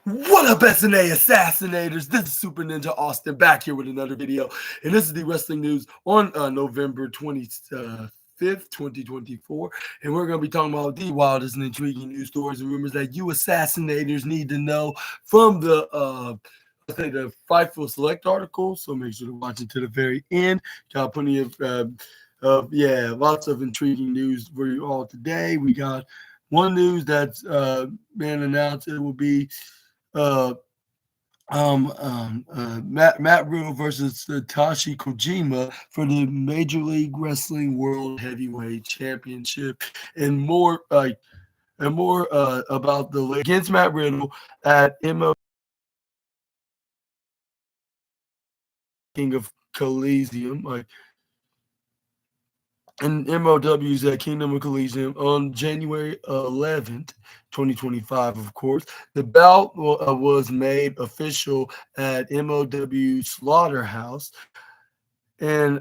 What up, SNA Assassinators? This is Super Ninja Austin back here with another video. And this is the wrestling news on November 25th, 2024. And we're going to be talking about the wildest and intriguing news stories and rumors that you Assassinators need to know from the Fightful Select article. So make sure to watch it to the very end. Got plenty of lots of intriguing news for you all today. We got one news that's been announced. It will be uh, Matt Riddle versus Satoshi Kojima for the Major League Wrestling World Heavyweight Championship, and more about the against Matt Riddle at MO King of Coliseum, and MLW's at Kingdom of Coliseum on January 11th, 2025, of course. The bout was made official at MLW Slaughterhouse. And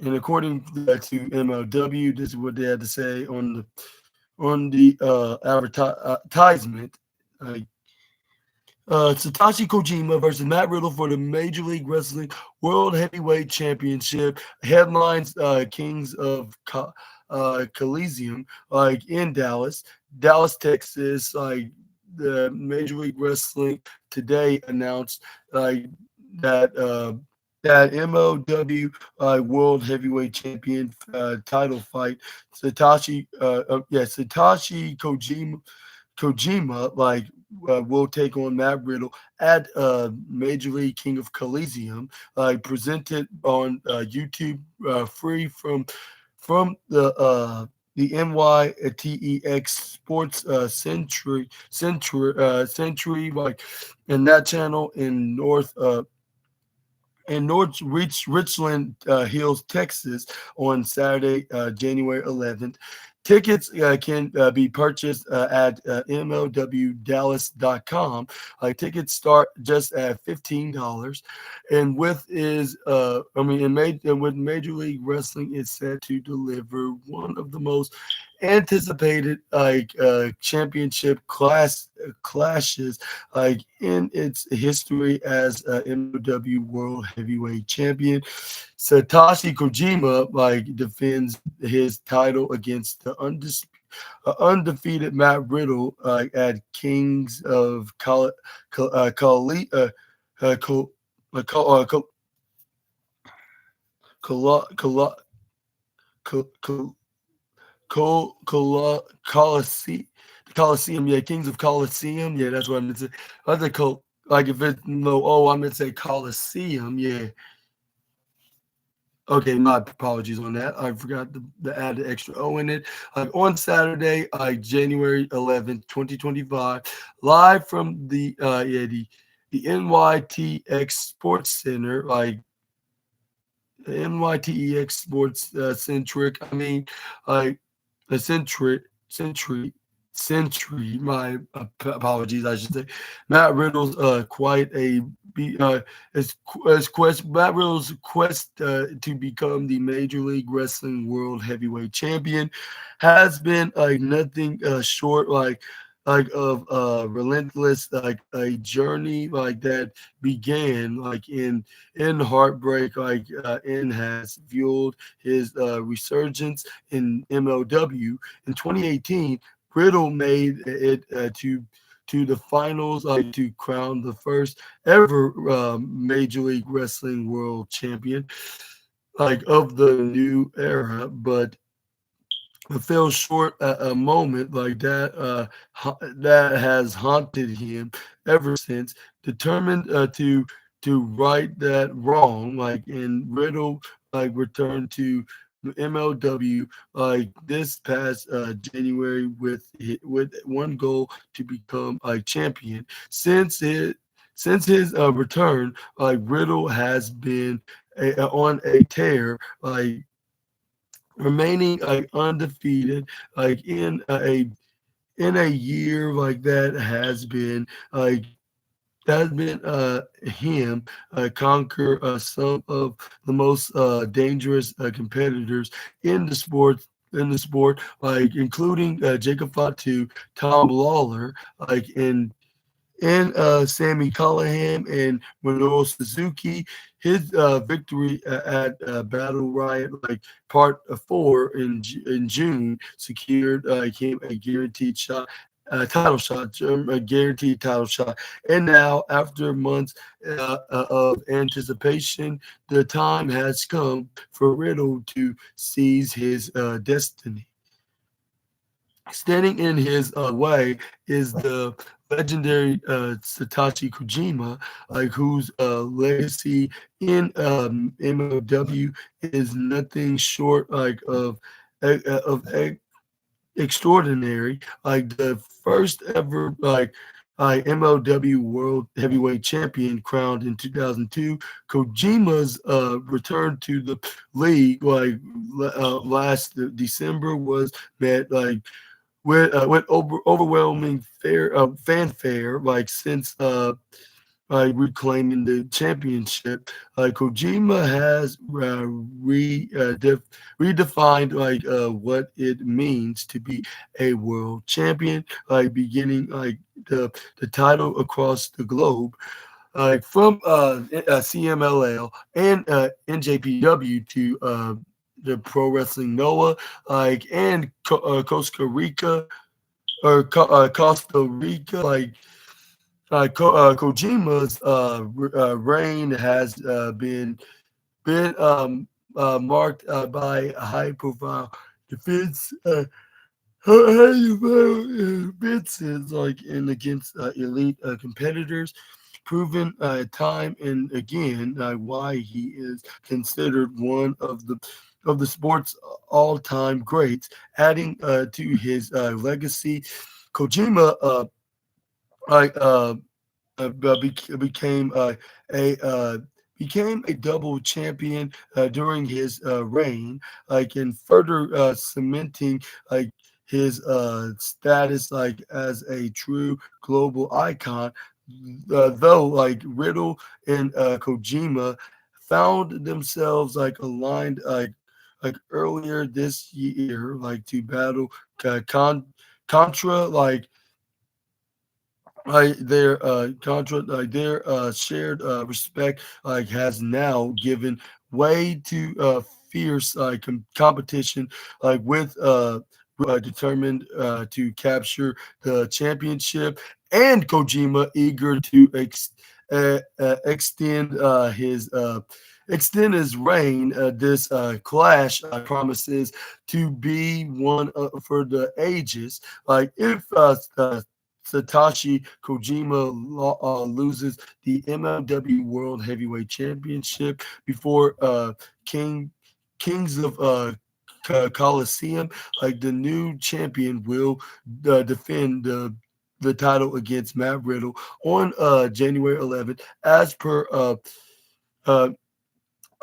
according to MLW, this is what they had to say on the advertisement. Satoshi Kojima versus Matt Riddle for the Major League Wrestling World Heavyweight Championship. Headlines Kings of Coliseum, in Dallas, Texas. The Major League Wrestling today announced that that MOW World Heavyweight Champion title fight. Satoshi Kojima will take on Matt Riddle at Major League King of Coliseum, presented on YouTube, free from the NYTEX Sports Century, in that channel in Richland Hills, Texas, on Saturday, January 11th. Tickets can be purchased at MLWDallas.com. Tickets start just at $15, and with Major League Wrestling is set to deliver one of the most anticipated championship clashes in its history as MLW World Heavyweight Champion. Satoshi Kojima defends his title against the undefeated Matt Riddle at Kings of Coli, Col- Col- Col- Col- Col- Coliseum, yeah, Kings of Coliseum, yeah, that's what I meant to say. I think if it's no, I meant to say Coliseum, yeah. Okay, my apologies on that. I forgot to add the extra O in it. On Saturday, January 11th, 2025, live from the NYTX Sports Center, NYTEX Sports Centric. I mean, like the Century. My apologies, I should say. Matt Riddle's quite a be as quest. Matt Riddle's quest to become the Major League Wrestling World Heavyweight Champion has been nothing short of relentless, a journey that began in heartbreak, and has fueled his resurgence in MLW. In 2018, Riddle made it to the finals, to crown the first ever Major League Wrestling World Champion, of the new era, but fell short at a moment like that that has haunted him ever since. Determined to right that wrong, and Riddle returned to MLW this past January with one goal, to become a champion. Since his return, Riddle has been on a tear, remaining undefeated, in a year that has been him conquer some of the most dangerous competitors in the sport, including Jacob Fatu, Tom Lawler, and and Sammy Callahan and Minoru Suzuki. His victory at Battle Riot, like Part 4 in June, secured him a guaranteed shot. Title shot, a guaranteed title shot, and now after months of anticipation, the time has come for Riddle to seize his destiny. Standing in his way is the legendary Satoshi Kojima, like whose legacy in MOW is nothing short like of extraordinary. Like the first ever MOW World Heavyweight Champion crowned in 2002. Kojima's return to the league last December was met with overwhelming fanfare, like since reclaiming the championship. Kojima has redefined what it means to be a world champion, beginning the title across the globe, from CMLL and NJPW to the Pro Wrestling Noah, and Costa Rica Costa Rica, Kojima's reign has been marked by high profile defense. Defenses like and against elite competitors, proven time and again why he is considered one of the sport's all-time greats. Adding to his legacy, Kojima I became a became a double champion during his reign, and further cementing like his status as a true global icon. Though Riddle and Kojima found themselves aligned earlier this year to battle Contra their shared respect has now given way to fierce competition with determined to capture the championship, and Kojima eager to extend his reign. This clash promises to be one for the ages. If Satoshi Kojima loses the MLW World Heavyweight Championship before Kings of Coliseum, the new champion will defend the title against Matt Riddle on January 11th, as per uh,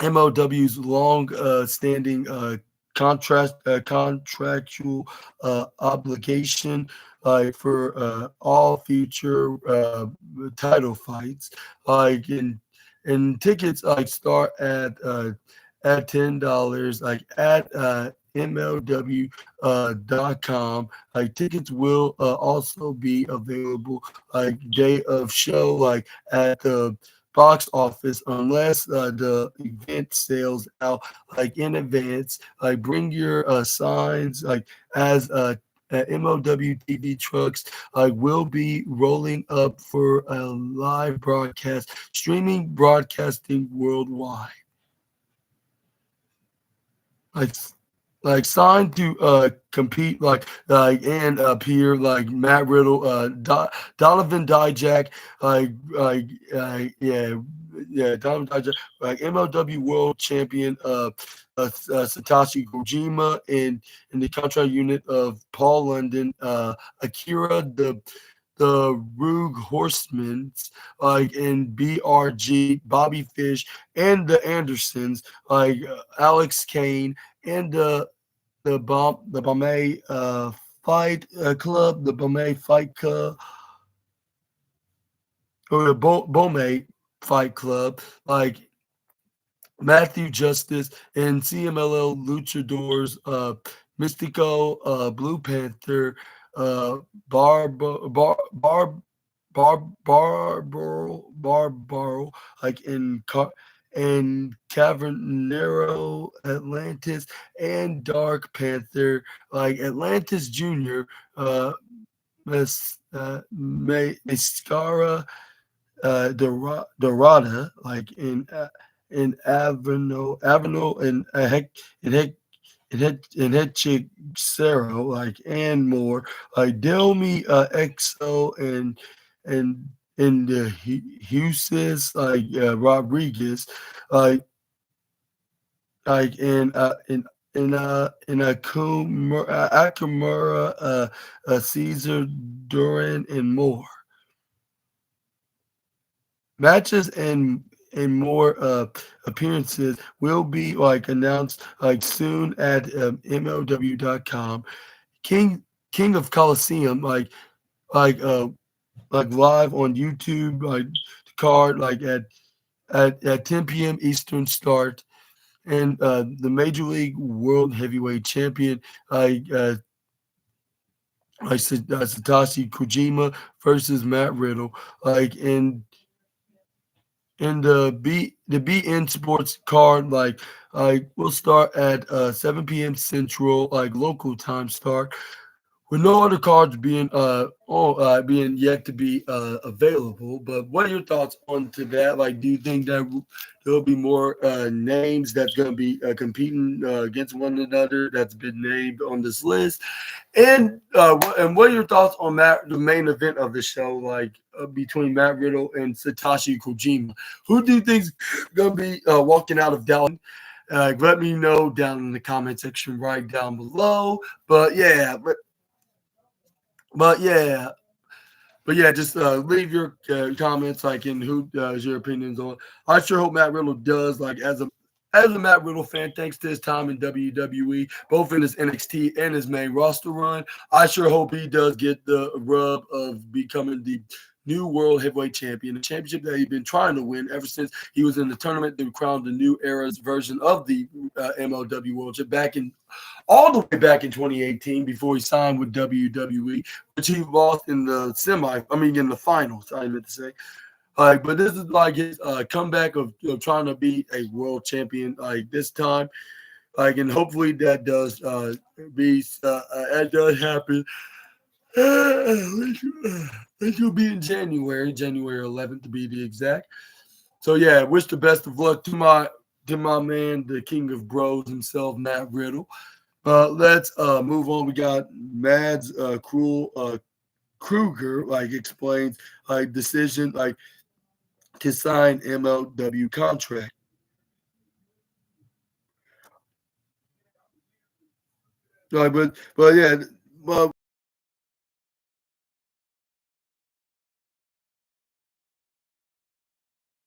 MLW's long standing contractual obligation for all future title fights. And tickets start at $10, at MLW.com. Tickets will also be available day of show at the box office unless the event sells out in advance. Bring your signs as MOW TV trucks will be rolling up for a live broadcast, streaming broadcasting worldwide. Like signed to compete and appear Matt Riddle, Donovan Dijak, Donovan Dijak, MLW World Champion Satoshi Kojima, in the contract unit of Paul London, Akira the Rogue Horsemen, and BRG, Bobby Fish, and the Andersons, Alex Kane, and the Bombay Fight Club, the Bombay Fight Club, or the Bombay Fight Club, Matthew Justice, and CMLL Luchadors, Mystico, Blue Panther, uh, Barb, Barb, Barbaro, like in Cavernero Atlantis, and Dark Panther, like Atlantis Junior, Mascara, Dorada, like in Aveno, and Heck, and Hechig Cero, like and more, like Delmi, EXO, and the Huses, like Rodriguez, like like in Akamura, Caesar Duran, and more matches and more appearances will be like announced like soon at MLW.com. King of Coliseum, like uh like live on YouTube, like the card like at 10 p.m. Eastern start, and the Major League World Heavyweight Champion like Satoshi Kojima versus Matt Riddle, like in the BN Sports card, like we'll start at 7 p.m. Central, like local time start, with no other cards being yet to be available. But what are your thoughts on to that? Like, do you think that there'll be more names that's going to be competing against one another that's been named on this list? And what are your thoughts on the main event of the show, like between Matt Riddle and Satoshi Kojima? Who do you think's going to be walking out of Dallas? Let me know down in the comment section right down below. But yeah, but yeah, but yeah, just leave your comments like in who is your opinions on. I sure hope Matt Riddle does, like as a Matt Riddle fan, thanks to his time in WWE, both in his NXT and his main roster run. I sure hope he does get the rub of becoming the new world heavyweight champion, a championship that he's been trying to win ever since he was in the tournament that crowned the new era's version of the MLW World Championship back in all the way back in 2018 before he signed with WWE, which he lost in the in the finals, I meant to say. But this is like his comeback of trying to be a world champion like this time. And hopefully that does that does happen. Which will be in January 11th to be the exact. So yeah, wish the best of luck to my man, the King of Bros himself, Matt Riddle. Let's move on. We got Mads Kruger explains decision to sign MLW contract. But yeah, well,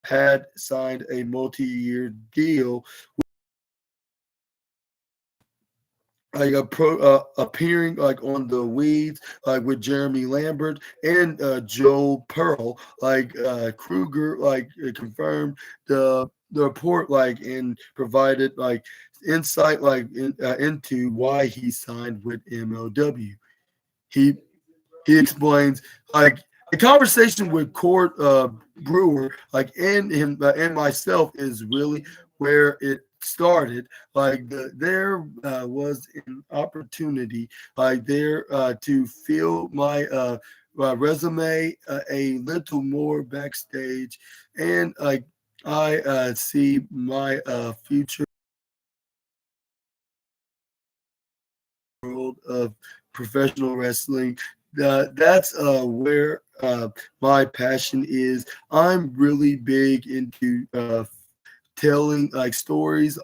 had signed a multi-year deal, appearing on the weeds with Jeremy Lambert and Joe Pearl. Kruger confirmed the report and provided insight into why he signed with MLW. He he explains a conversation with Court Brewer, and him and myself, is really where it started. There was an opportunity there to fill my resume a little more backstage, and I see my future world of professional wrestling. That's where my passion is. I'm really big into telling stories.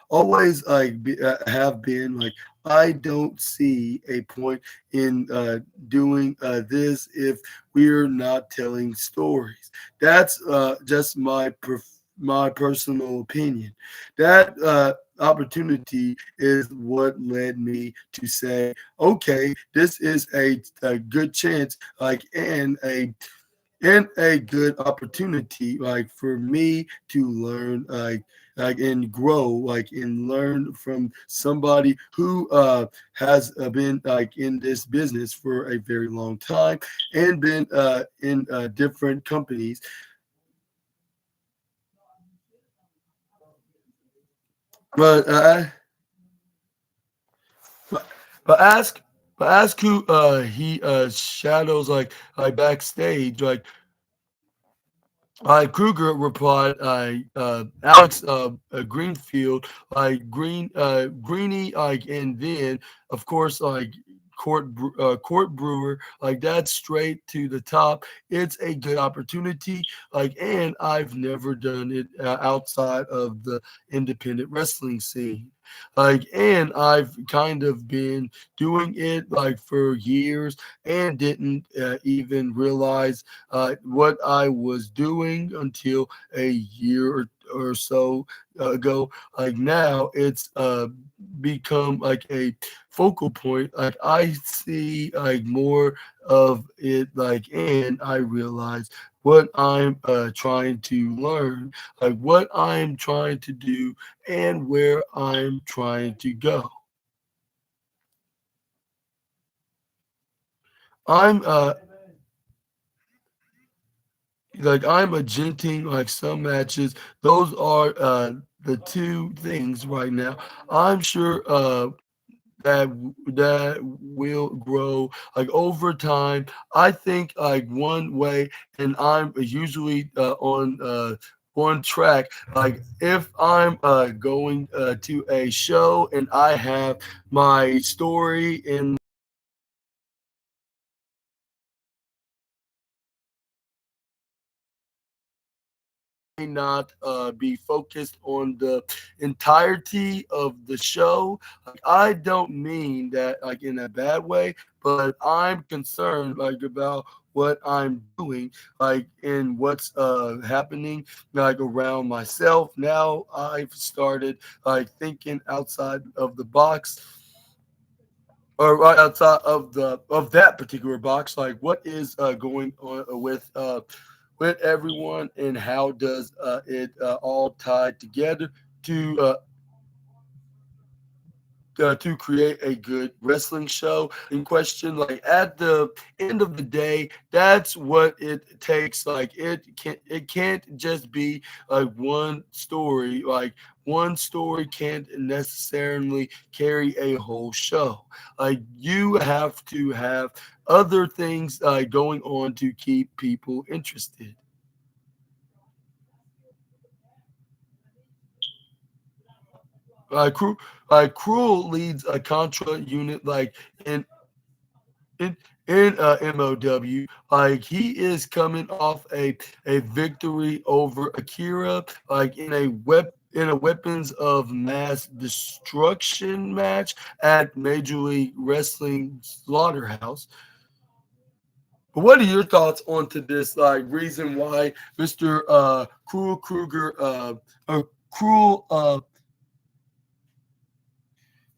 Always have been. I don't see a point in doing this if we're not telling stories. That's just my personal opinion. That opportunity is what led me to say, okay, this is a good chance, and a good opportunity for me to learn like and grow like and learn from somebody who has been like in this business for a very long time and been in different companies. But but, but ask who he shadows like backstage Kruger replied, Alex Greenfield, Greeny, and then of course Court Brewer, like that's straight to the top. It's a good opportunity, and I've never done it outside of the independent wrestling scene. And I've kind of been doing it like for years and didn't even realize what I was doing until a year or so ago. Like now, it's become like a focal point. Like I see like more of it. And I realize what I'm trying to learn, like what I'm trying to do, and where I'm trying to go. I'm I'm agenting like some matches. Those are the two things right now. I'm sure that will grow like over time. I think like one way, and I'm usually on track. Like if I'm going to a show and I have my story in may not be focused on the entirety of the show. Like I don't mean that like in a bad way, but I'm concerned like about what I'm doing, like in what's happening like around myself. Now I've started like thinking outside of the box or right outside of that particular box, like what is going on with everyone and how does it all tie together to to create a good wrestling show in question. Like at the end of the day, that's what it takes. Like it can't just be like one story. Like one story can't necessarily carry a whole show. Like you have to have other things going on to keep people interested. Cruel, Cruel leads a Contra unit in in MOW. Like he is coming off a victory over Akira, like in a weapons of mass destruction match at Major League Wrestling Slaughterhouse. But what are your thoughts onto this like reason why Mr. Cruel Kruger or Cruel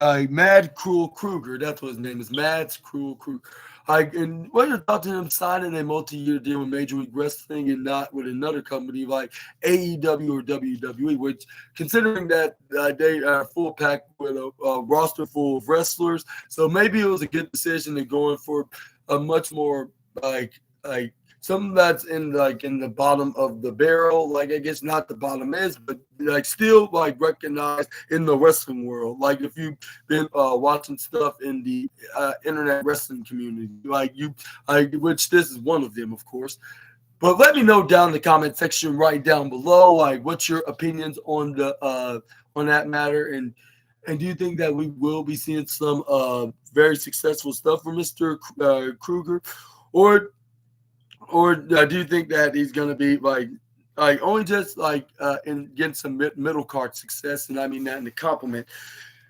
Mad Cruel Kruger. That's what his name is. Mad Cruel Kruger. And what are your thoughts on him signing a multi-year deal with Major League Wrestling and not with another company like AEW or WWE? Which, considering that they are full pack with a roster full of wrestlers, so maybe it was a good decision to going for a much more like something that's in the bottom of the barrel. Like I guess not the bottom is, but like still like recognized in the wrestling world. Like if you've been watching stuff in the internet wrestling community, which this is one of them, of course. But let me know down in the comment section right down below, like what's your opinions on that matter, and do you think that we will be seeing some very successful stuff from Mr. Kruger, or do you think that he's going to be like only just in getting some middle card success, and I mean that in the compliment,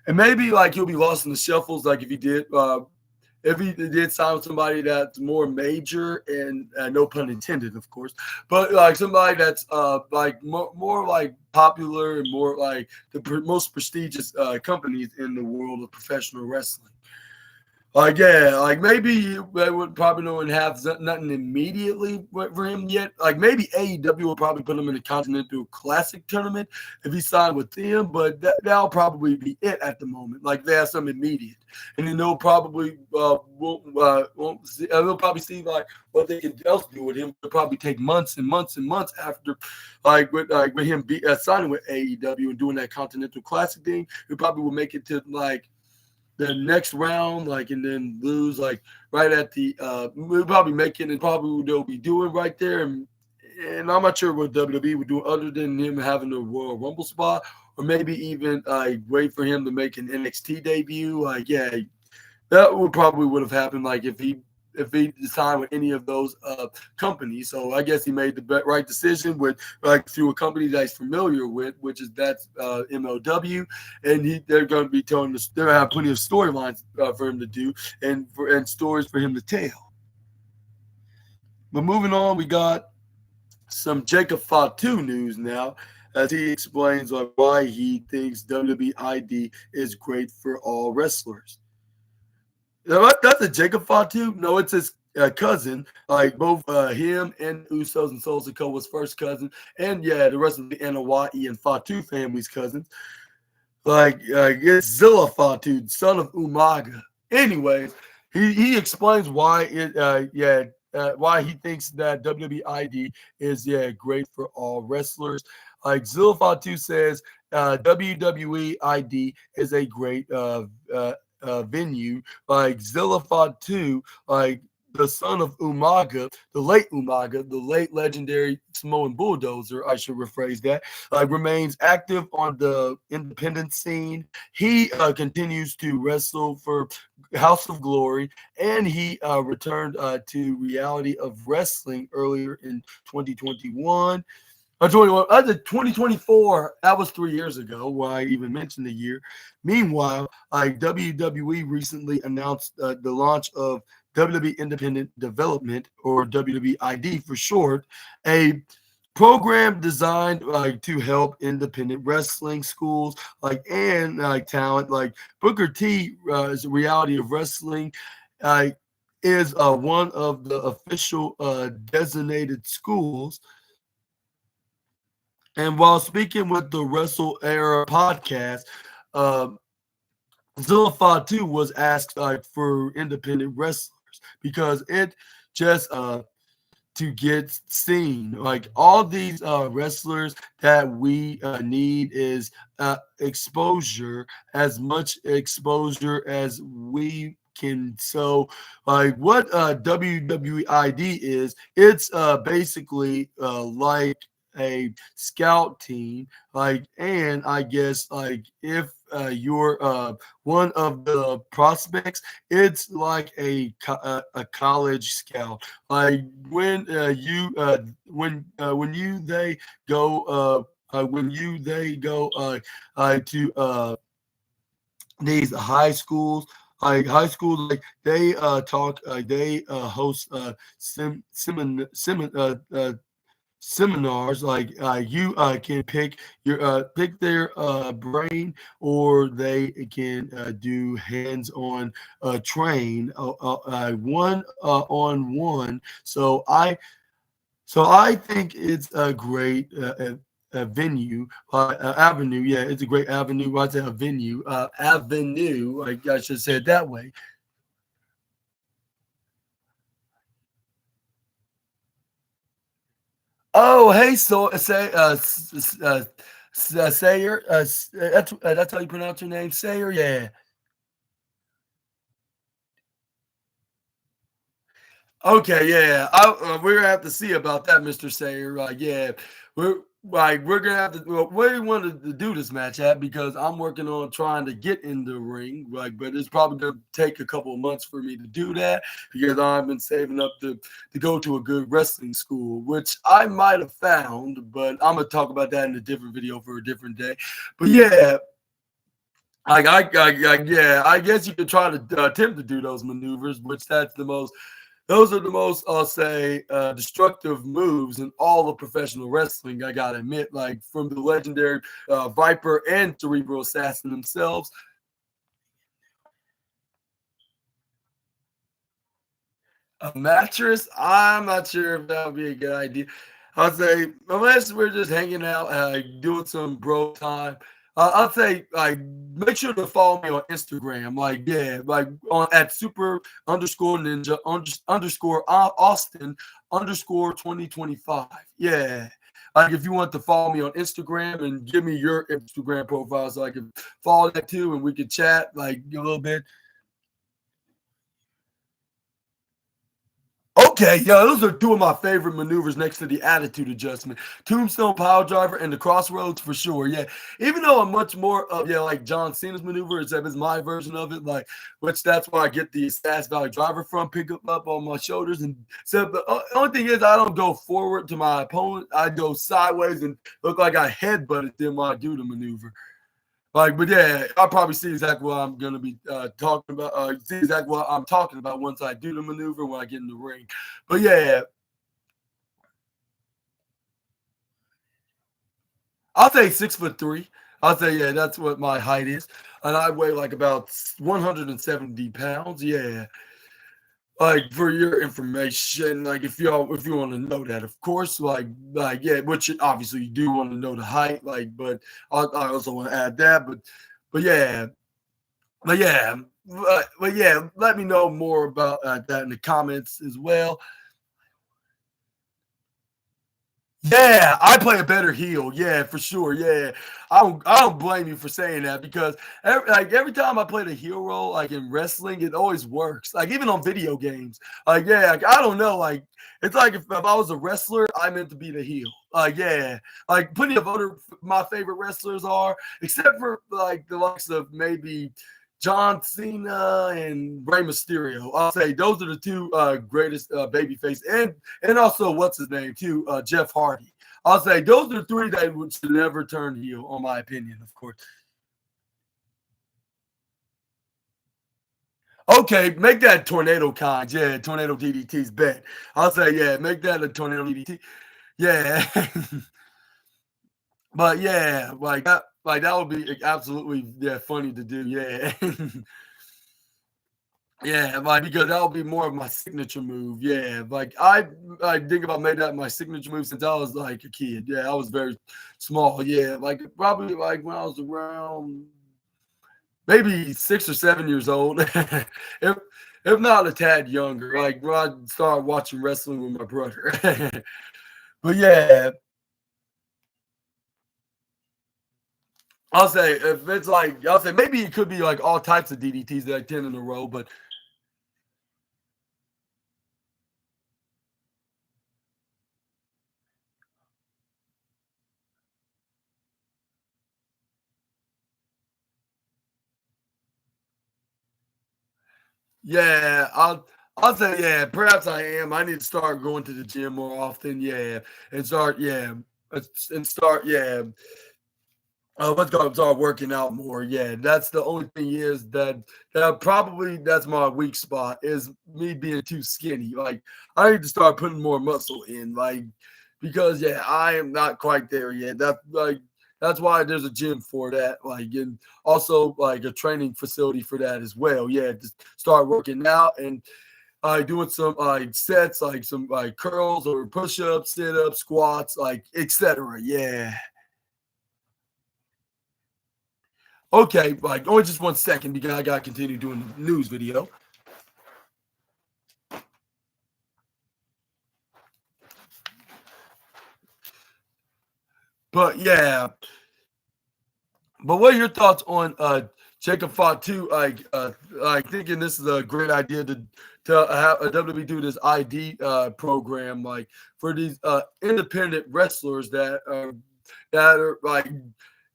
and maybe like he'll be lost in the shuffles, like if he did sign with somebody that's more major and no pun intended, of course, but like somebody that's like more like popular and more like the most prestigious companies in the world of professional wrestling. Like, yeah, like maybe they would probably don't have nothing immediately for him yet. Like maybe AEW will probably put him in the Continental Classic tournament if he signed with them, but that'll probably be it at the moment. Like they have some immediate, and then they'll probably won't see, they'll probably see like what they can else do with him. It'll probably take months and months and months after, with him signing with AEW and doing that Continental Classic thing. He probably will make it to like the next round, like, and then lose, like, right at the we'll probably make it, and probably what they'll be doing right there. And I'm not sure what WWE would do other than him having the Royal Rumble spot, or maybe even wait for him to make an NXT debut. Like, yeah, that would have happened, like if he signed with any of those companies. So I guess he made the right decision with like through a company that he's familiar with, which is that's MLW, and they're going to be telling us they're going to have plenty of storylines for him to do and stories for him to tell. But moving on, we got some Jacob Fatu news now, as he explains why he thinks WWID is great for all wrestlers. That's a Jacob Fatu? No, it's his cousin. Like both him and Usos and Sol Sikoa's first cousin, and yeah, the rest of the Anoa'i and Fatu family's cousins. Like it's Zilla Fatu, son of Umaga. Anyways, he explains why why he thinks that WWID is great for all wrestlers. Like Zilla Fatu says, WWE ID is a great venue. Like Zilla Fatu, like the son of Umaga, the late legendary Samoan bulldozer, I should rephrase that, remains active on the independent scene. He continues to wrestle for House of Glory, and he returned to Reality of Wrestling earlier in 2021. 2024, that was 3 years ago, why I even mentioned the year. Meanwhile, WWE recently announced the launch of WWE Independent Development, or WWID for short, a program designed to help independent wrestling schools and talent. Like Booker T is a Reality of Wrestling is one of the official designated schools. And while speaking with the Wrestle Era podcast, Zilla Fatu was asked for independent wrestlers because it just to get seen. Like all these wrestlers that we need is exposure, as much exposure as we can. So like what WWID is, it's basically like a scout team, and I guess if you're one of the prospects, it's like a college scout. Like when they go to these high schools. High school, they talk, they host seminars. You can pick their brain, or they can do hands-on train one on one. So I think it's a great venue, avenue. Yeah, it's a great avenue. I say a venue, avenue. I should say it that way. Oh, hey, so say Sayer. That's how you pronounce your name, Sayer. Yeah. Okay. Yeah. We're gonna have to see about that, Mister Sayer. Yeah, we're we're gonna have to. Well, where do you want to do this match at? Because I'm working on trying to get in the ring. But it's probably gonna take a couple of months for me to do that because I've been saving up to go to a good wrestling school, which I might have found. But I'm gonna talk about that in a different video for a different day. But yeah. Yeah, I guess you could try to attempt to do those maneuvers, which those are the most, I'll say, destructive moves in all of professional wrestling. I gotta admit, like from the legendary Viper and Cerebral Assassin themselves. A mattress? I'm not sure if that would be a good idea. I'd say unless we're just hanging out, doing some bro time. I'd say like make sure to follow me on Instagram. Like yeah, like on at super underscore ninja underscore Austin underscore 2025. Yeah. Like if you want to follow me on Instagram and give me your Instagram profile so I can follow that too and we could chat like a little bit. Okay, yeah, those are two of my favorite maneuvers next to the attitude adjustment. Tombstone pile driver and the crossroads for sure. Yeah. Even though I'm much more of yeah, like John Cena's maneuver, except it's my version of it, like which that's where I get the Stass Valley driver from, pick up on my shoulders. And so the only thing is I don't go forward to my opponent. I go sideways and look like I headbutted them while I do the maneuver. Like, but yeah, I'll probably see exactly what I'm gonna be talking about. See exactly what I'm talking about once I do the maneuver when I get in the ring. But yeah, I'll say 6'3". I'll say yeah, that's what my height is, and I weigh like about 170 pounds. Yeah, like for your information, like if you want to know that, of course, like yeah, which obviously you do want to know the height, like, but I also want to add that, but yeah. But yeah, but yeah, let me know more about that in the comments as well. Yeah, I play a better heel. Yeah, for sure. Yeah, I don't blame you for saying that because every time I play the heel role, like in wrestling, it always works. Like even on video games. Like yeah, like, I don't know. Like it's like if I was a wrestler, I meant to be the heel. Like yeah, like plenty of other my favorite wrestlers are, except for like the likes of maybe John Cena and Rey Mysterio. I'll say those are the two greatest babyface, and also what's his name too, Jeff Hardy. I'll say those are the three that should never turn heel, on my opinion, of course. Okay, make that tornado kind. Yeah, tornado DDT's bet. I'll say yeah, make that a tornado DDT. Yeah, but yeah, like that would be absolutely yeah funny to do. Yeah. Yeah, like because that'll be more of my signature move. Yeah, like I think about made that my signature move since I was like a kid. Yeah, I was very small. Yeah, like probably like when I was around maybe 6 or 7 years old, if not a tad younger. Like when I started watching wrestling with my brother. But yeah, I'll say if it's like I'll say maybe it could be like all types of DDTs that I 10 in a row, but yeah, I'll say yeah. Perhaps I am. I need to start going to the gym more often. Yeah, and start yeah, and start yeah. Let's go start working out more. Yeah, that's the only thing is that probably that's my weak spot is me being too skinny. Like I need to start putting more muscle in. Like because yeah, I am not quite there yet. That's why there's a gym for that. Like and also like a training facility for that as well. Yeah, just start working out and doing some sets like some like curls or push-ups, sit-ups, squats, like etc. Yeah. Okay, like only just 1 second because I gotta continue doing the news video. But yeah, but what are your thoughts on Jacob Fatu like thinking this is a great idea to have a WWE do this ID program like for these independent wrestlers that are like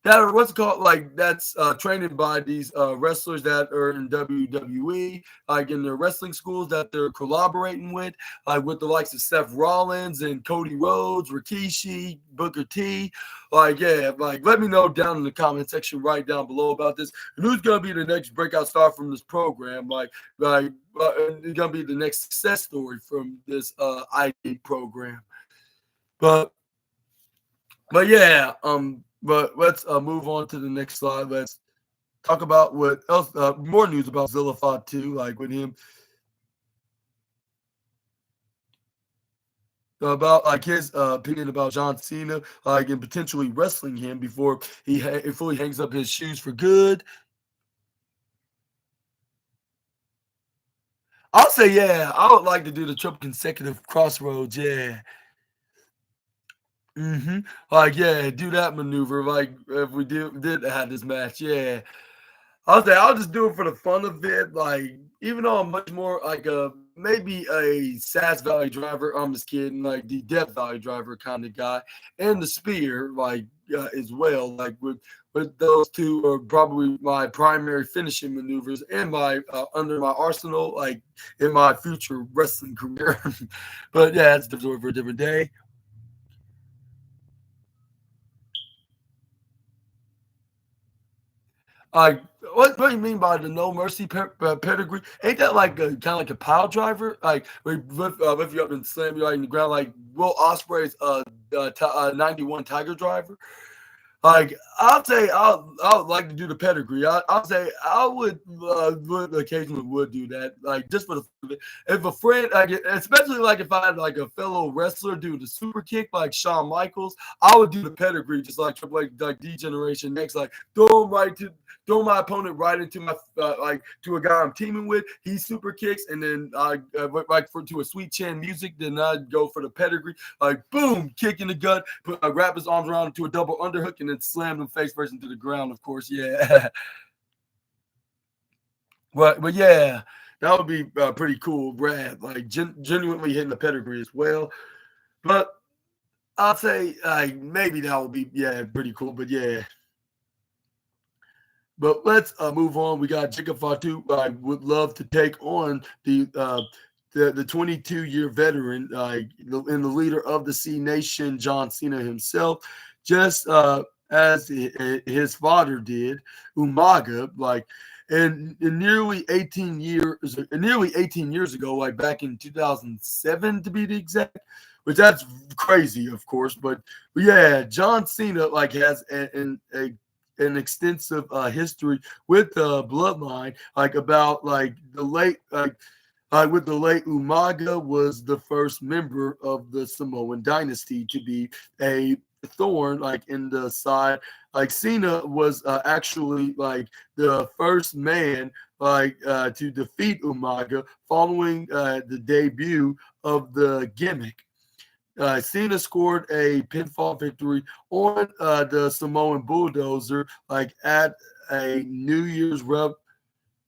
that are what's called like that's training by these wrestlers that are in WWE, like in their wrestling schools that they're collaborating with, with the likes of Seth Rollins and Cody Rhodes, Rikishi, Booker T. Like, yeah, like let me know down in the comment section right down below about this. And who's gonna be the next breakout star from this program? It's gonna be the next success story from this ID program. But but yeah, but let's move on to the next slide. Let's talk about what else, more news about Zillafod too, like with him. about like his opinion about John Cena, like and potentially wrestling him before he fully hangs up his shoes for good. I'll say, yeah, I would like to do the triple consecutive crossroads. Yeah. Like, yeah, do that maneuver. Like, if we did have this match, yeah. I'll say I'll just do it for the fun of it. Like, even though I'm much more like a maybe a Sass Valley driver, I'm just kidding, like the Death Valley driver kind of guy, and the spear, like as well. Like with those two are probably my primary finishing maneuvers and my under my arsenal, like in my future wrestling career. But yeah, that's the story for a different day. Like, what do you mean by the no mercy pedigree? Ain't that like a kind of like a pile driver? Like, we lift you up and slam you right in the ground, like Will Ospreay's 91 Tiger driver? Like I'll say I would like to do the pedigree. I'll say I would occasionally would do that, like just for the fun of it. If a friend, like especially like if I had like a fellow wrestler do the super kick like Shawn Michaels, I would do the pedigree just like Triple H, like D-Generation Next, like throw my opponent right into my like to a guy I'm teaming with. He super kicks and then like for to a sweet chin music, then I'd go for the pedigree, like boom, kick in the gut, wrap his arms around into a double underhook, and then slam him face first into the ground. Of course, yeah. But yeah, that would be pretty cool, Brad. Like genuinely hitting the pedigree as well. But I'll say maybe that would be pretty cool. But yeah, but let's move on. We got Jacob Fatu. I would love to take on the 22-year veteran and the leader of the C Nation, John Cena himself, just as his father did, Umaga. Like, and nearly 18 years ago, like back in 2007 to be the exact, which that's crazy, of course. But yeah, John Cena like has an extensive history with the bloodline, like about like the late with the late Umaga was the first member of the Samoan dynasty to be a thorn like in the side. Like Cena was actually like the first man to defeat Umaga following the debut of the gimmick. Cena scored a pinfall victory on the Samoan Bulldozer, like a New Year's Rev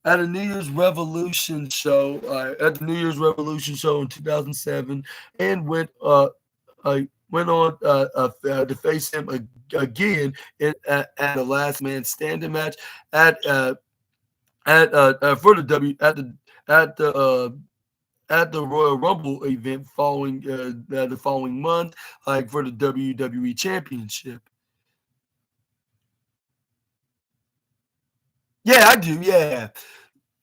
at a New Year's Revolution show, at the New Year's Revolution show in 2007, and went on to face him again at the Last Man Standing match at for the W at the at the Royal Rumble event following the following month, like for the WWE Championship. Yeah, I do. Yeah,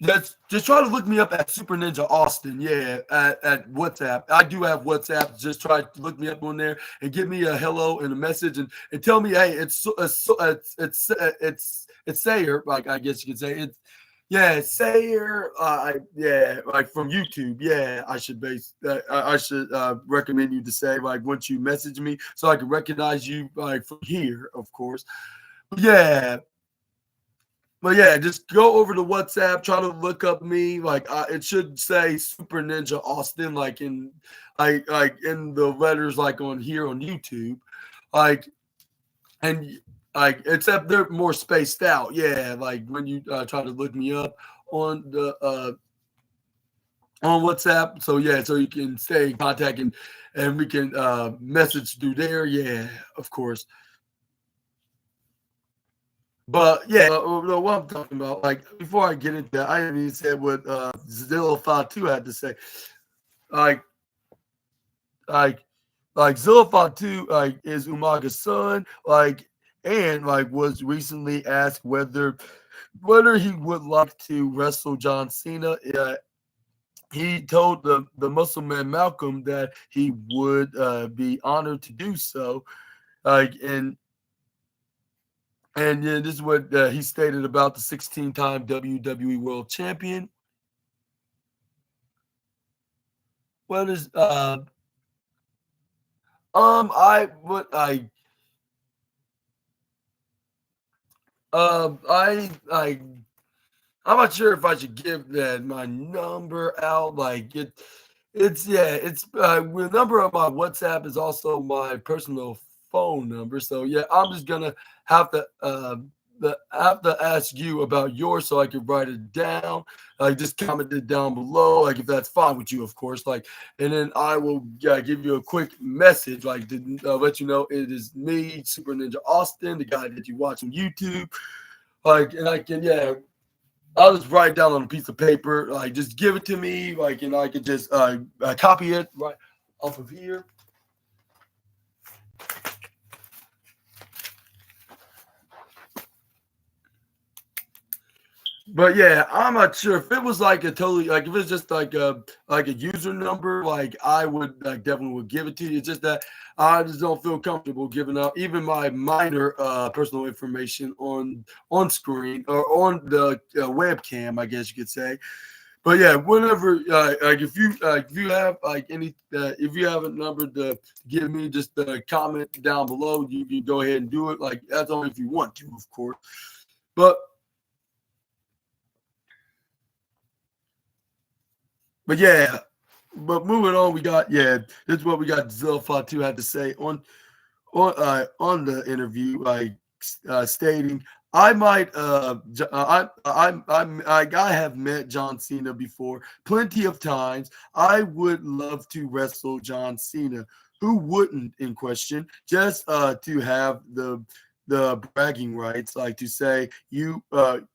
just try to look me up at Super Ninja Austin. Yeah, at WhatsApp. I do have WhatsApp. Just try to look me up on there and give me a hello and a message and tell me, hey, it's Sayer. Like I guess you could say it's yeah, Sayer. Yeah, like from YouTube. Yeah, I should recommend you to say like once you message me so I can recognize you like from here, of course. Yeah, but yeah, just go over to WhatsApp, try to look up me. Like it should say Super Ninja Austin, like in the letters, like on here on YouTube, like and like except they're more spaced out. Yeah, like when you try to look me up on the on WhatsApp. So yeah, so you can stay in contact and we can message through there. Yeah, of course. But yeah, no, what I'm talking about, like before I get into that, I haven't even said what Zillow 2 had to say. Like, like, like Zillow 2 like is Umaga's son, like, and like was recently asked whether he would like to wrestle John Cena. He told the Muscle Man Malcolm that he would be honored to do so. Like, and yeah, this is what he stated about the 16-time WWE World Champion. What is I would I I'm not sure if I should give that my number out. Like it's yeah, it's the number of my WhatsApp is also my personal phone number. So yeah, I'm just gonna have to have to ask you about yours so I can write it down. Like just comment it down below, like if that's fine with you, of course. Like, and then I will give you a quick message, like to let you know it is me, Super Ninja Austin, the guy that you watch on YouTube. Like, and I can I'll just write it down on a piece of paper, like just give it to me, like, and I could just copy it right off of here. But yeah, I'm not sure if it was like a totally like if it's just like a user number, like I would like definitely would give it to you. It's just that I just don't feel comfortable giving out even my minor personal information on screen or on the webcam, I guess you could say. But yeah, whenever like if you have like any if you have a number to give me, just comment down below. You can go ahead and do it. Like that's only if you want to, of course. But but yeah, but moving on, we got this is what we got. Zilpha 2 had to say on the interview, like stating, "I might I have met John Cena before plenty of times. I would love to wrestle John Cena. Who wouldn't?" In question, just to have the bragging rights, like to say you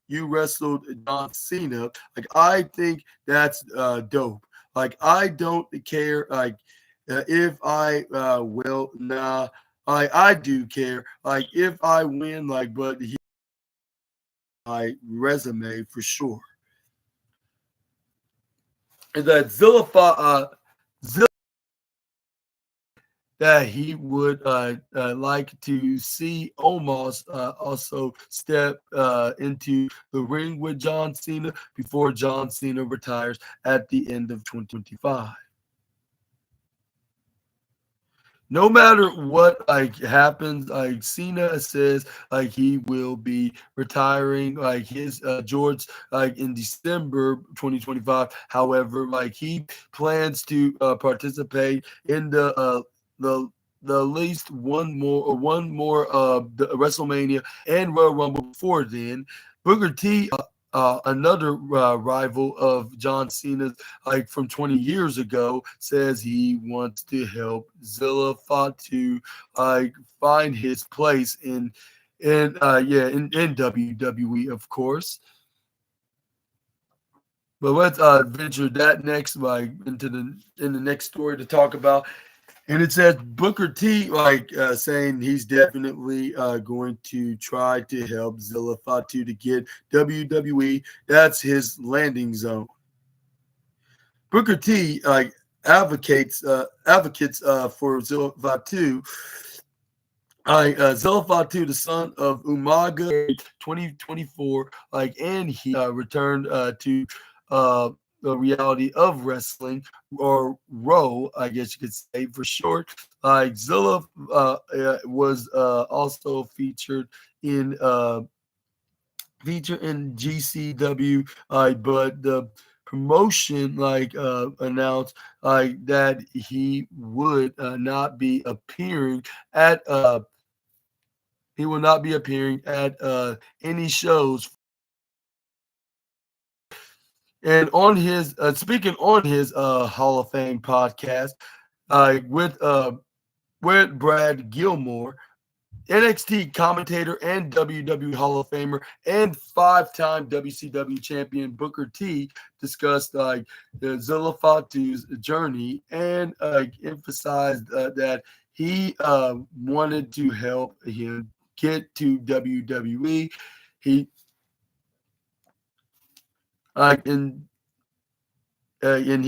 wrestled John Cena. Like I think that's dope. Like I don't care. Like if I will, nah. I do care. Like if I win, like but he my resume for sure. And that that he would like to see Omos also step into the ring with John Cena before John Cena retires at the end of 2025. No matter what like happens, like Cena says, like he will be retiring, like his George, like in December 2025. However, like he plans to participate in the the least one more the WrestleMania and Royal Rumble before then. Booker T, another rival of John Cena's, like from 20 years ago, says he wants to help Zilla Fatu like find his place in WWE, of course. But let's venture that next like into the next story to talk about. And it says Booker T like saying he's definitely going to try to help Zilla Fatu to get WWE. That's his landing zone. Booker T like advocates for Zilla Fatu. Zilla Fatu, the son of Umaga, 2024, like, and he returned to the reality of wrestling, or ROW, I guess you could say for short. Like Zilla was also in GCW, but the promotion like announced like that he would not be appearing at he will not be appearing at any shows. And on his speaking on his Hall of Fame podcast with Brad Gilmore, NXT commentator and WWE Hall of Famer and five-time WCW champion Booker T discussed like the Zilla Fatu's journey and emphasized that he wanted to help him get to WWE. He uh, and and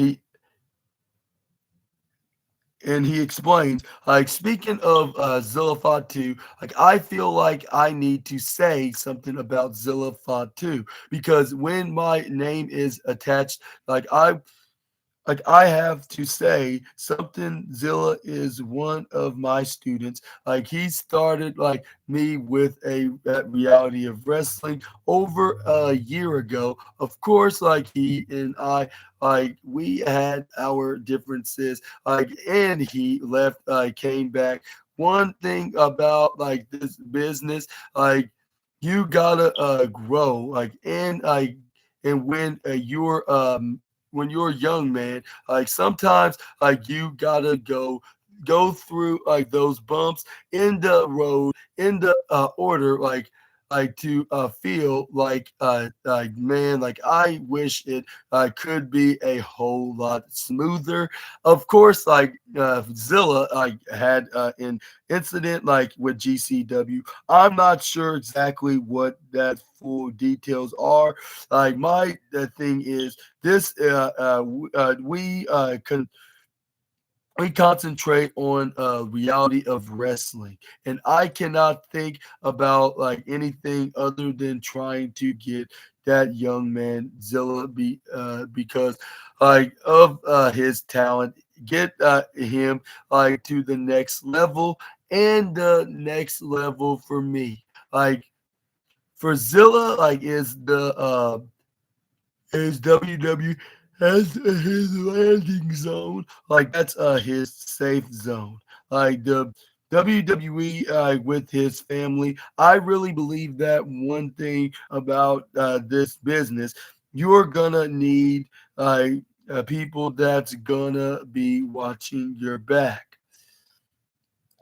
he explains, like, speaking of Zilla Fatu, like, I feel like I need to say something about Zilla Fatu because when my name is attached, like, like I have to say something. Zilla is one of my students. Like he started like me with a that reality of wrestling over a year ago. Of course, like he and I, like we had our differences. Like and he left, came back. One thing about like this business, like you gotta grow, like and when you're a young man, like sometimes like you gotta go through like those bumps in the road in the order like to feel like man, like I wish it could be a whole lot smoother. Of course, like Zilla like had an incident like with GCW. I'm not sure exactly what that full details are. Like my thing is this we concentrate on reality of wrestling, and I cannot think about like anything other than trying to get that young man Zilla because like of his talent, get him like to the next level, and the next level for me, like for Zilla, like is WW has his landing zone. Like that's his safe zone. Like the WWE with his family. I really believe that one thing about this business, you're gonna need people that's gonna be watching your back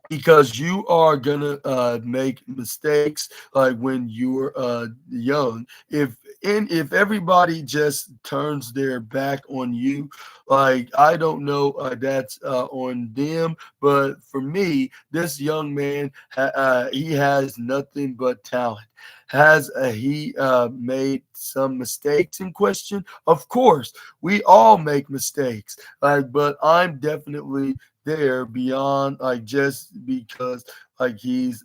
because you are gonna make mistakes like when you're young. If everybody just turns their back on you, like I don't know, that's on them. But for me, this young man, he has nothing but talent. Has he made some mistakes in question? Of course, we all make mistakes. Like, but I'm definitely there beyond like just because like he's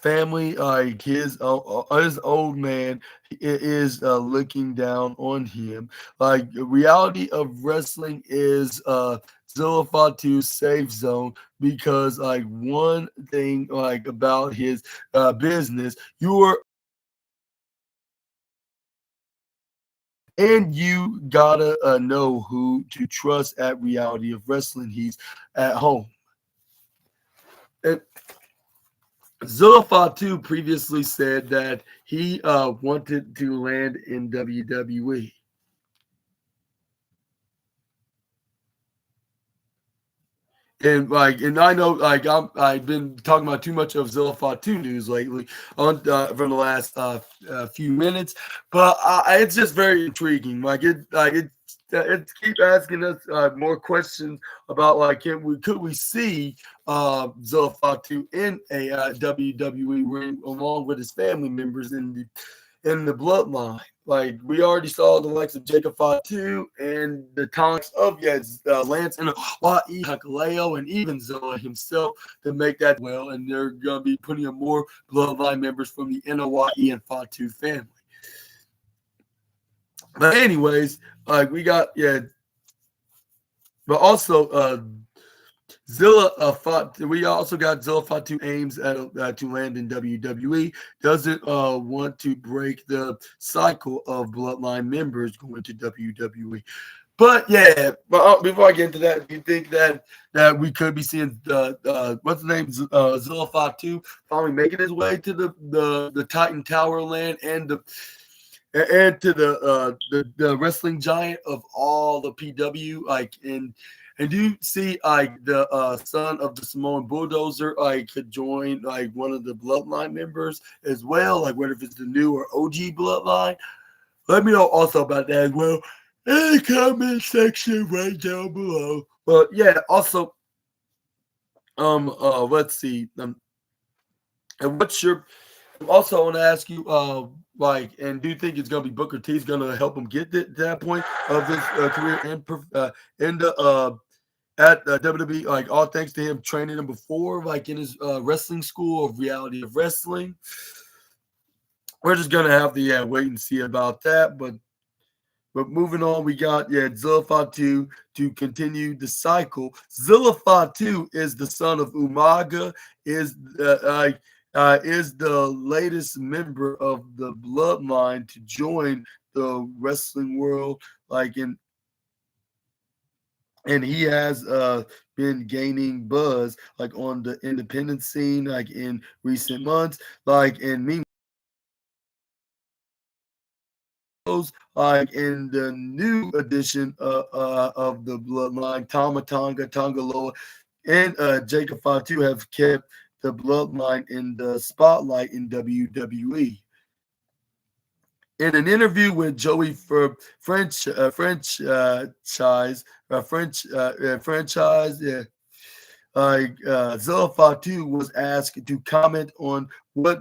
family, like his old man is looking down on him. Like the reality of wrestling is Zilla Fatu's safe zone because like one thing like about his business, you are and you gotta know who to trust at reality of wrestling. He's at home. And Zilla Fatu previously said that he wanted to land in WWE. And I know I've been talking about too much of Zilla Fatu news lately on for the last few minutes, but it's just very intriguing. It keep asking us more questions about like could we see Zilla Fatu in a WWE ring along with his family members in the bloodline. Like we already saw the likes of Jacob Fatu and the talents of Lance and Hawaii Hakaleo and even Zilla himself to make that well. And they're gonna be putting in more bloodline members from the NOYE and Fatu family. But anyways, like we got but also Zilla fought. We also got Zilla Fatu aims at to land in WWE. Doesn't want to break the cycle of bloodline members going to WWE. But yeah, but before I get into that, do you think that we could be seeing what's the name Zilla Fatu finally making his way to the Titan Tower land and to the wrestling giant of all the PW and do you see like the son of the Samoan Bulldozer like could join like one of the bloodline members as well, like whether if it's the new or OG bloodline? Let me know also about that as well in the comment section right down below. But yeah, also let's see. And what's your also I want to ask you like and do you think it's gonna be Booker T's gonna help him get to that point of his career in the at WWE, like all thanks to him training him before, like in his wrestling school of reality of wrestling. We're just gonna have to wait and see about that. But But moving on, we got Zilla Fatu to continue the cycle. Zilla Fatu is the son of Umaga, is is the latest member of the bloodline to join the wrestling world. Like in and he has been gaining buzz like on the independent scene like in recent months. Like and meanwhile, like in the new edition of the bloodline, Tamatanga, Tangaloa, and Jacob Fatu have kept the bloodline in the spotlight in WWE. In an interview with Joey for franchise, yeah, Zilla Fatu was asked to comment on what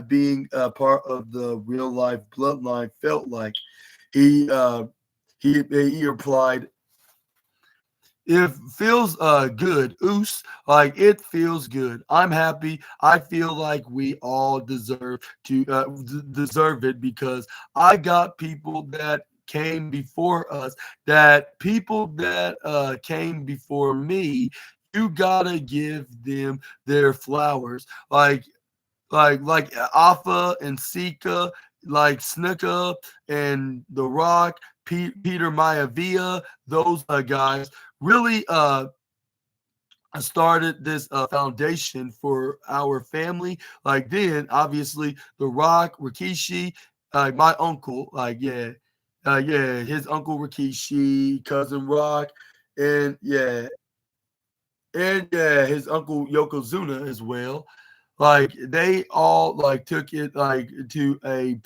being a part of the real life bloodline felt like. He uh, he replied, "It feels good, Oos. Like it feels good. I'm happy. I feel like we all deserve it because I got people that came before us, that people that came before me. You gotta give them their flowers. Like Alpha and Sika, like Snuka and The Rock, Peter Maivia, those guys really started this foundation for our family. Like then, obviously, The Rock, Rikishi, my uncle, his uncle Rikishi, cousin Rock, and his uncle Yokozuna as well. Like they all like took it like to a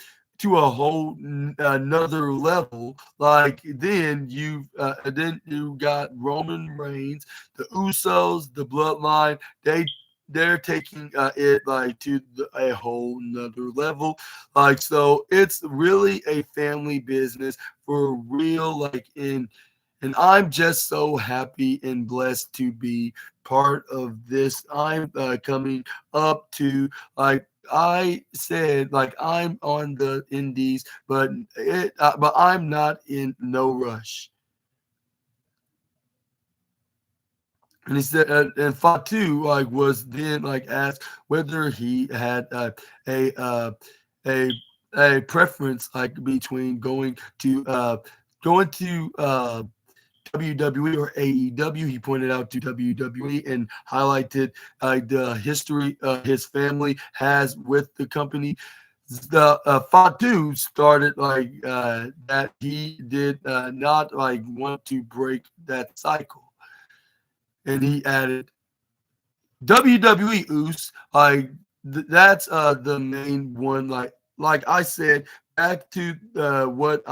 whole another level. Like then you got Roman Reigns, the Usos, the Bloodline. They're taking it like to a whole nother level. Like so, it's really a family business for real. Like in and I'm just so happy and blessed to be part of this. I'm coming up to like I said, like I'm on the indies, but I'm not in no rush. And he said, and Fatu like was then like asked whether he had a a a preference like between going to WWE or AEW. He pointed out to WWE and highlighted the history his family has with the company. The Fatu started like that he did not like want to break that cycle, and he added WWE Oos, like that's the main one. Like I said, back to what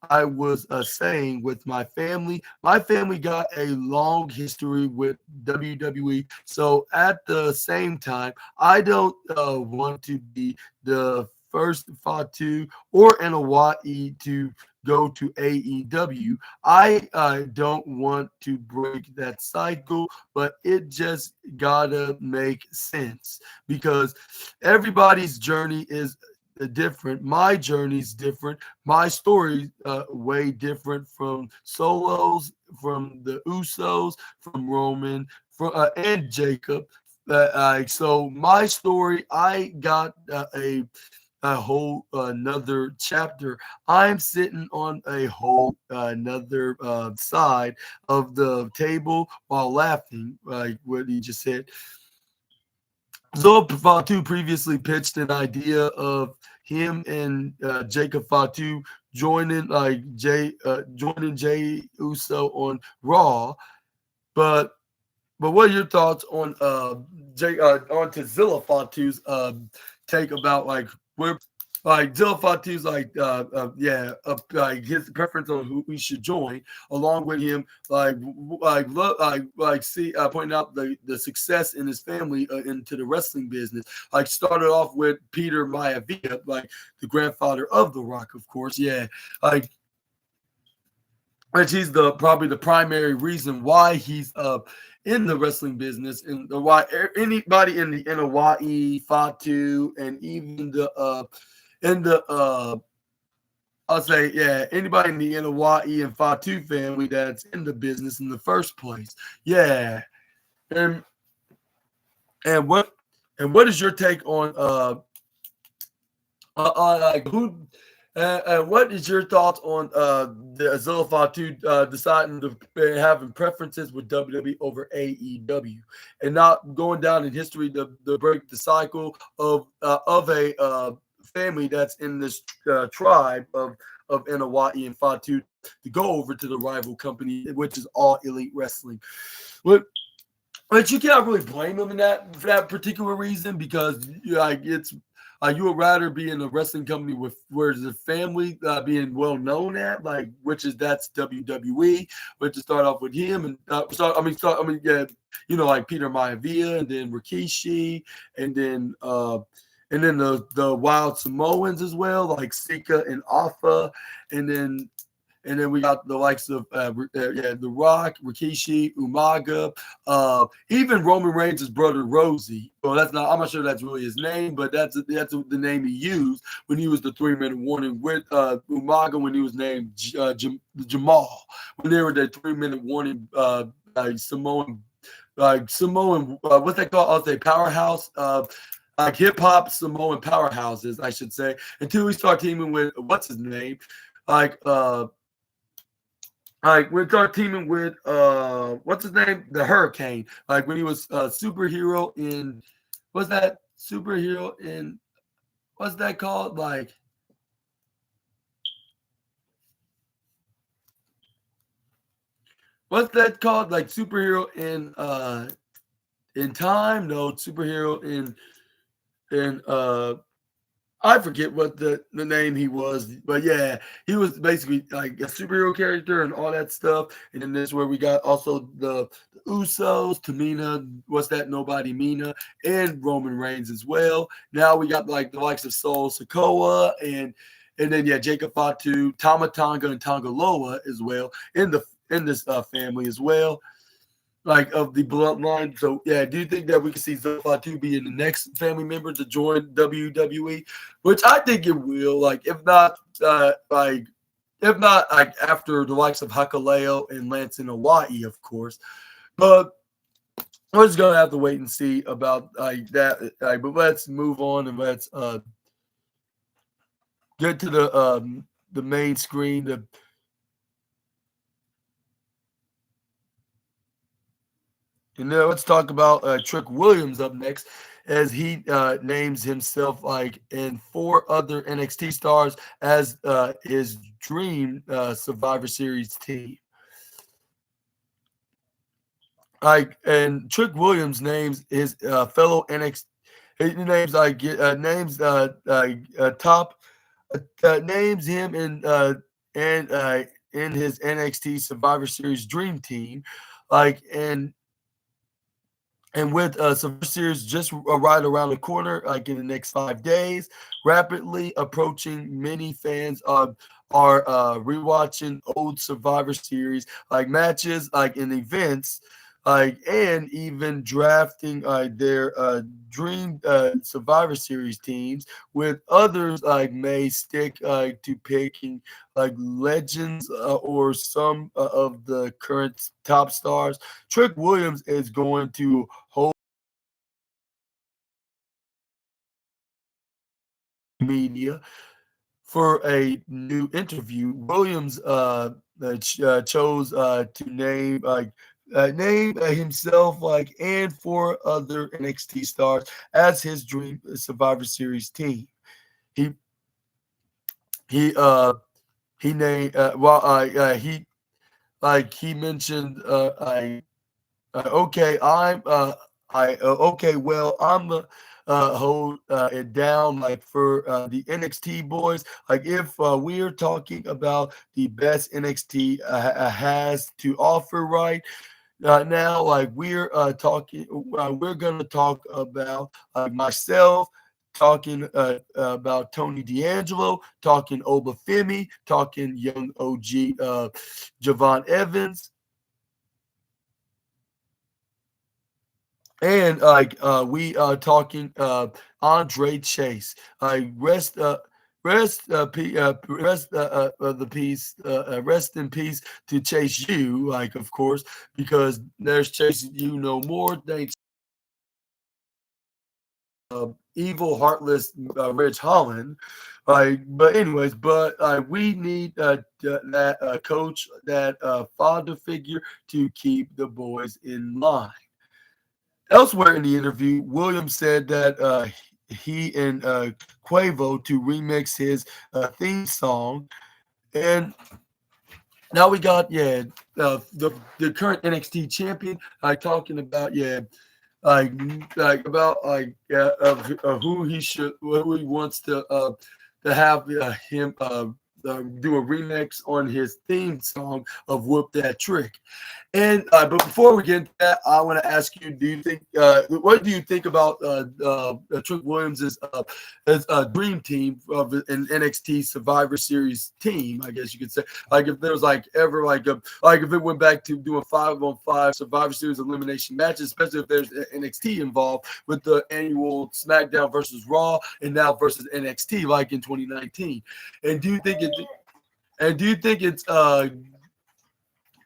I was saying with my family. My family got a long history with WWE. So at the same time, I don't want to be the first Fatu or Hawaii to go to AEW. I don't want to break that cycle, but it just gotta make sense because everybody's journey is different. My journey's different. My story way different from Solos, from the Usos, from Roman, from and Jacob. So my story, I got a whole another chapter. I'm sitting on a whole another side of the table while laughing, like what he just said. Zoe Fatu previously pitched an idea of him and Jacob Fatu joining Jay Uso on Raw, but what are your thoughts on on to Zilla Fatu's take about like where like Zilla Fatu's like his preference on who we should join along with him see pointing out the success in his family into the wrestling business, like started off with Peter Maivia, like the grandfather of The Rock, of course, like which he's the probably the primary reason why he's in the wrestling business and why anybody in Hawaii, Fatu, and even the I'll say, yeah, anybody in the NOYE and Fatu family that's in the business in the first place. Yeah. And and what and what is your take on like who what is your thoughts on the Azula Fatu deciding to having preferences with WWE over AEW and not going down in history to break the cycle of a family that's in this tribe of NOYE and Fatu to go over to the rival company, which is All Elite Wrestling. What but you cannot really blame them in that for that particular reason because like it's you would rather be in a wrestling company with where the family being well known at like which is that's WWE, but to start off with him and yeah, you know like Peter Maivia and then Rikishi and then the Wild Samoans as well like Sika and Alpha and then we got the likes of The Rock, Rikishi, Umaga, even Roman Reigns' brother Rosie. Well, that's not. I'm not sure that's really his name, but that's the name he used when he was the 3-minute warning with Umaga when he was named Jamal. When they were the 3-minute warning, Samoan, what's that called? I'll say powerhouse. Like hip hop Samoan powerhouses, I should say, until we start teaming with what's his name, like we start teaming with what's his name? The Hurricane. Like when he was a superhero in what's that superhero in what's that called? Like what's that called? Like superhero in time? No, superhero in I forget what the name he was, but yeah, he was basically like a superhero character and all that stuff. And then this is where we got also the Usos, Tamina, what's that? Nobody Mina, and Roman Reigns as well. Now we got like the likes of Sol Sokoa and then yeah, Jacob Fatu, Tama Tonga, and Tonga Loa as well in this family as well like of the bloodline. So yeah, do you think that we can see Fatu being the next family member to join WWE? Which I think it will. Like if not like after the likes of Hakaleo and Lance in Hawaii, of course. But we're just gonna have to wait and see about like that. But let's move on and let's get to the main screen. And then let's talk about Trick Williams up next, as he names himself like and 4 other NXT stars as his dream Survivor Series team. Like and Trick Williams names his fellow NXT. He names like top names him and in his NXT Survivor Series dream team, like and with Survivor Series just right around the corner, like in the next 5 days, rapidly approaching, many fans are rewatching old Survivor Series like matches, like in events, like and even drafting their dream Survivor Series teams. With others like may stick to picking like legends or some of the current top stars. Trick Williams is going to hold media for a new interview. Williams chose to name himself like and 4 other NXT stars as his dream Survivor Series team. He he he named he mentioned okay, okay, well, I'm hold it down like for the NXT boys. Like if we're talking about the best NXT has to offer right now, like we're gonna talk about myself. Talking about Tony D'Angelo, talking Oba Femi, talking young OG Javon Evans, and we are talking Andre Chase. Rest rest in peace to Chase U, like of course, because there's Chase U no more. Thanks, evil, heartless Rich Holland. But anyways, but we need that coach, that father figure to keep the boys in line. Elsewhere in the interview, Williams said that he and Quavo to remix his theme song, and now we got the current NXT champion talking about like about who he should, who he wants to have him do a remix on his theme song of "Whoop That Trick." And but before we get into that, I want to ask you: do you think what do you think about Trick Williams's dream team of an NXT Survivor Series team? I guess you could say, like if there was like ever like if it went back to doing 5-on-5 Survivor Series elimination matches, especially if there's NXT involved with the annual SmackDown versus Raw and now versus NXT, like in 2019. And do you think it? And do you think it's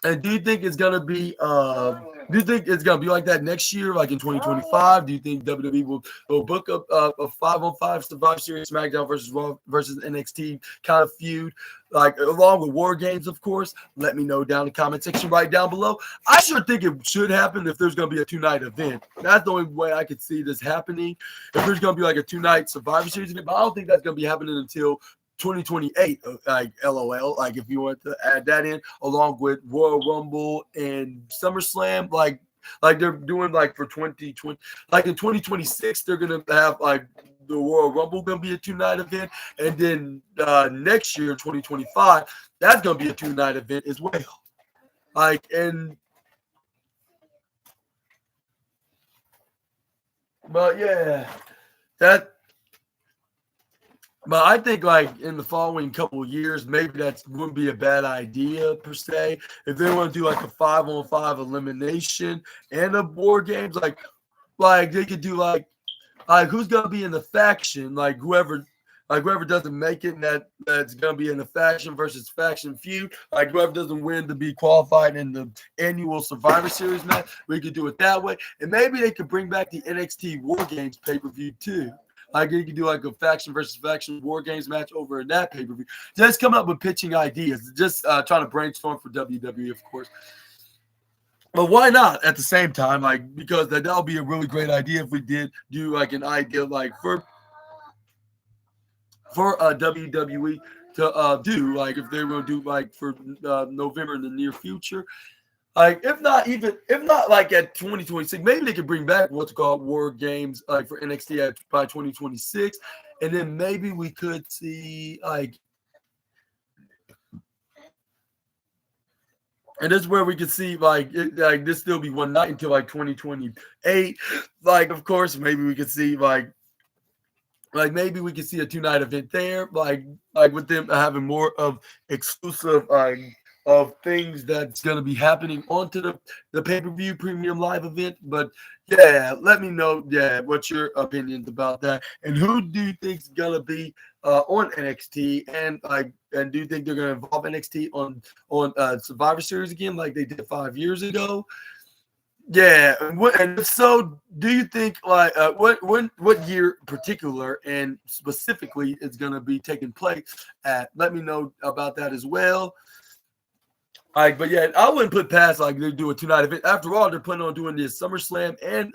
and do you think it's gonna be do you think it's gonna be like that next year, like in 2025? Do you think WWE will book up a 5-on-5 Survivor Series SmackDown versus Raw versus NXT kind of feud, like along with War Games, of course? Let me know down in the comment section right down below. I sure think it should happen if there's gonna be a 2-night event. That's the only way I could see this happening. If there's gonna be like a 2-night Survivor Series event, but I don't think that's gonna be happening until 2028, like LOL, like if you want to add that in along with Royal Rumble and SummerSlam, like they're doing like for 2020, like in 2026 they're gonna have like the Royal Rumble gonna be a 2-night event, and then next year 2025 that's gonna be a 2-night event as well. Like and but yeah, that. But I think, like in the following couple of years, maybe that wouldn't be a bad idea per se. If they want to do like a 5-on-5 elimination and a War Games, like they could do like who's gonna be in the faction, like whoever doesn't make it, and that's gonna be in the faction versus faction feud. Like whoever doesn't win to be qualified in the annual Survivor Series match, we could do it that way. And maybe they could bring back the NXT War Games pay-per-view too. Like you can do like a faction versus faction War Games match over in that pay-per-view. Just come up with pitching ideas. Just trying to brainstorm for WWE, of course. But why not at the same time? Like because that'll be a really great idea if we did do like an idea like for WWE to do like if they were going to do like for November in the near future. Like if not like at 2026, maybe they could bring back what's called War Games like for NXT by 2026, and then maybe we could see like, and this is where we could see like like this still be one night until like 2028. Like of course maybe we could see like maybe we could see a 2-night event there, like with them having more of exclusive of things that's going to be happening onto the pay-per-view premium live event. But yeah, let me know what's your opinions about that, and who do you think's going to be on NXT, and do you think they're going to involve NXT on Survivor Series again like they did 5 years ago? Yeah, and so do you think like what year in particular and specifically is going to be taking place at? Let me know about that as well. Like, but yeah, I wouldn't put past like they do a 2-night event. After all, they're planning on doing this SummerSlam and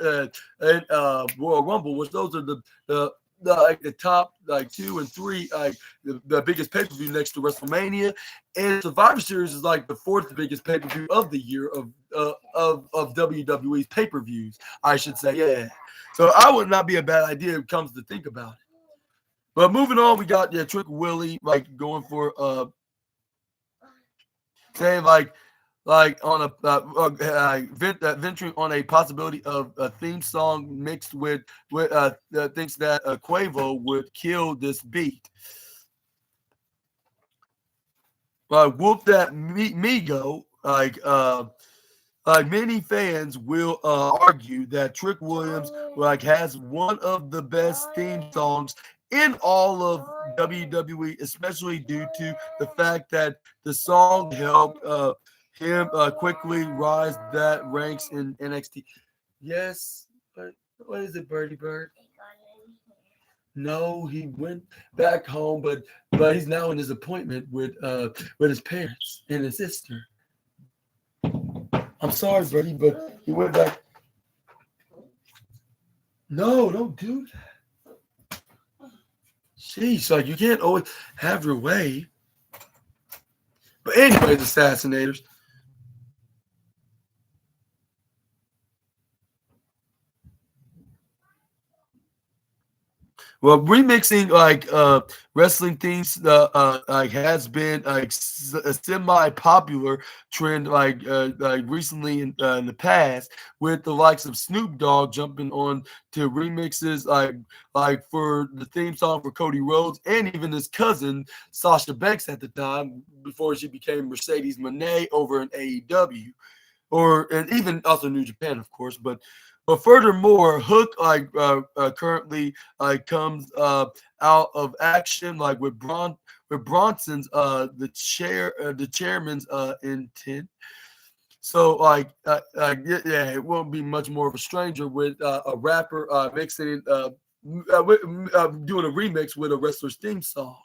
Royal Rumble, which those are the like the top like 2 and 3 like the biggest pay per view next to WrestleMania, and Survivor Series is like the 4th biggest pay per view of the year of WWE's pay per views, I should say. Yeah, so I would not be a bad idea if it comes to think about it. But moving on, we got Trick Willie like going for saying like on a venturing on a possibility of a theme song mixed with thinks that Quavo would kill this beat. Whoop that Migo, like many fans will argue that Trick Williams like has one of the best theme songs in all of WWE, especially due to the fact that the song helped him quickly rise that ranks in NXT. Yes, but what is it, Birdie Bird? No, he went back home, but he's now in his appointment with his parents and his sister. I'm sorry, Birdie, but he went back. No, don't do that. Sheesh, like you can't always have your way. But anyways, Assassinators. Well, remixing like wrestling themes like has been like a semi-popular trend like recently in the past with the likes of Snoop Dogg jumping on to remixes like for the theme song for Cody Rhodes and even his cousin Sasha Banks at the time before she became Mercedes Moné over in AEW and even also New Japan, of course. But furthermore, Hook currently comes out of action like with Bronson's the chairman's intent. So yeah, it won't be much more of a stranger with a rapper mixing doing a remix with a wrestler's theme song.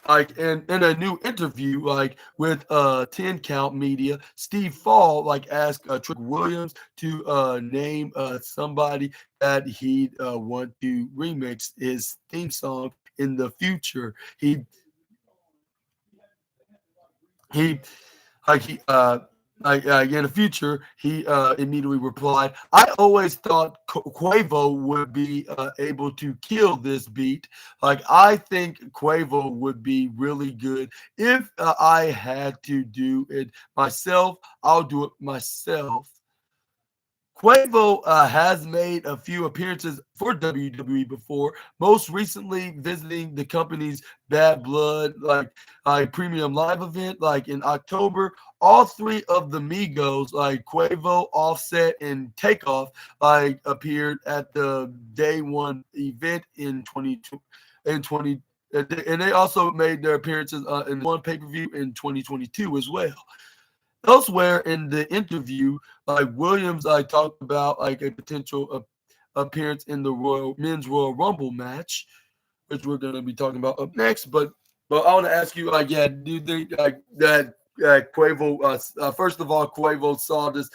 Like in a new interview like with 10 Count Media, Steve Fall like asked Trick Williams to name somebody that he'd want to remix his theme song in the future. He like he in the future, he immediately replied, "I always thought Quavo would be able to kill this beat. Like I think Quavo would be really good. If I had to do it myself, I'll do it myself." Quavo has made a few appearances for WWE before, most recently visiting the company's Bad Blood premium live event like in October. All three of the Migos like Quavo, Offset, and Takeoff appeared at the Day One event in 2020. And they also made their appearances in one pay-per-view in 2022 as well. Elsewhere in the interview, like Williams, I talked about like a potential appearance in the men's Royal Rumble match, which we're going to be talking about up next. But I want to ask you, like, yeah, do you think like that Quavo? First of all, Quavo saw this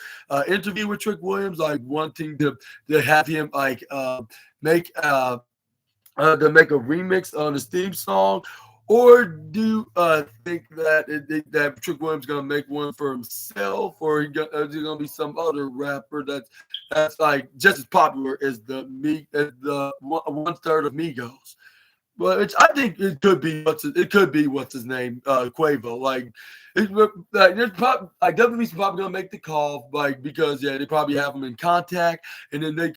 interview with Trick Williams, like wanting to have him make to make a remix on his theme song, or do you think that Trick Williams gonna make one for himself, or is he gonna be some other rapper that's like just as popular as the one third of Migos? But I think it could be what's his name, Quavo. There's WWE's probably gonna make the call, like because yeah, they probably have him in contact, and then they